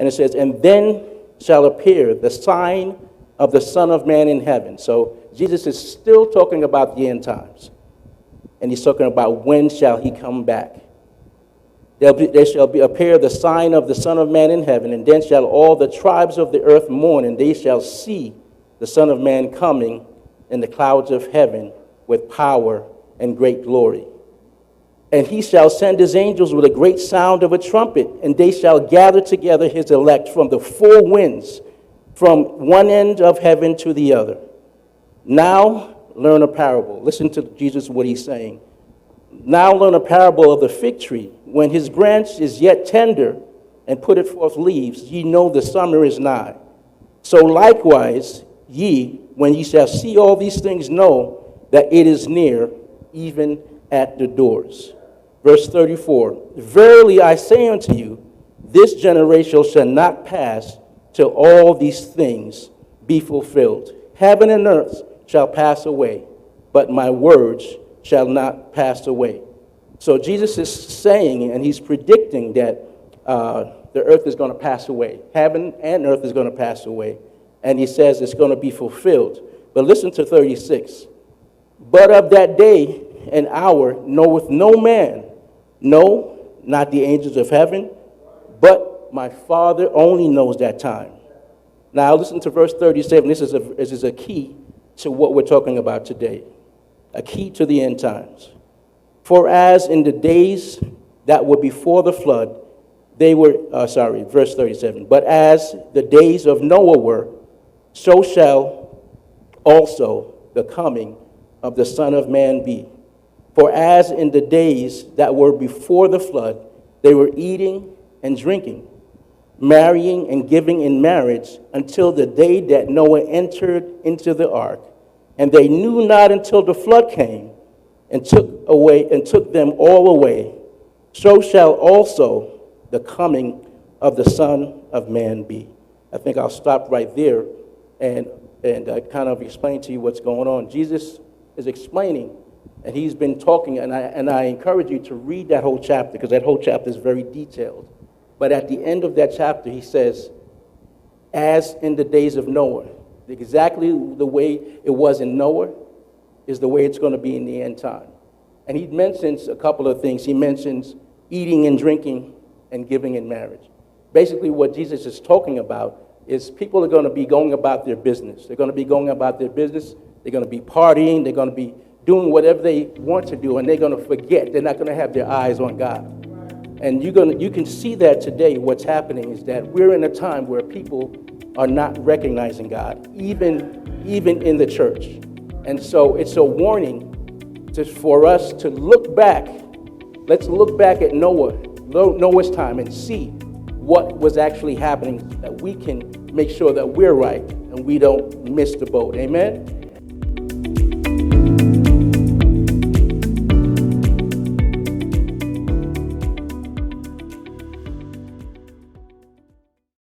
And it says, and then shall appear the sign of the Son of Man in heaven. So Jesus is still talking about the end times. And he's talking about when shall he come back. There shall appear the sign of the Son of Man in heaven, and then shall all the tribes of the earth mourn, and they shall see the Son of Man coming in the clouds of heaven with power and great glory. And he shall send his angels with a great sound of a trumpet, and they shall gather together his elect from the four winds, from one end of heaven to the other. Now learn a parable. Listen to Jesus, what he's saying. Now learn a parable of the fig tree. When his branch is yet tender and putteth forth leaves, ye know the summer is nigh. So likewise, ye, when ye shall see all these things, know that it is near, even at the doors. Verse 34, verily I say unto you, this generation shall not pass till all these things be fulfilled. Heaven and earth shall pass away, but my words shall not pass away. So Jesus is saying, and he's predicting that the earth is going to pass away. Heaven and earth is going to pass away. And he says it's going to be fulfilled. But listen to 36. But of that day and hour knoweth no man, no, not the angels of heaven, but my Father only knows that time. Now listen to verse 37. This is a key to what we're talking about today. A key to the end times. For as in the days that were before the flood, they were, verse 37. But as the days of Noah were, so shall also the coming of the Son of Man be. For as in the days that were before the flood, they were eating and drinking, marrying and giving in marriage, until the day that Noah entered into the ark. And they knew not until the flood came and took them all away. So shall also the coming of the Son of Man be. I think I'll stop right there and kind of explain to you what's going on. Jesus is explaining, and he's been talking, and I encourage you to read that whole chapter, because that whole chapter is very detailed. But at the end of that chapter, he says, as in the days of Noah, exactly the way it was in Noah is the way it's going to be in the end time. And he mentions a couple of things. He mentions eating and drinking and giving in marriage. Basically, what Jesus is talking about is people are going to be going about their business. They're going to be going about their business. They're going to be partying. They're going to be doing whatever they want to do, and they're going to forget. They're not going to have their eyes on God. And you can see that today. What's happening is that we're in a time where people are not recognizing God, even in the church. And so it's a warning for us to look back. Let's look back at Noah's time and see what was actually happening, that we can make sure that we're right and we don't miss the boat. Amen?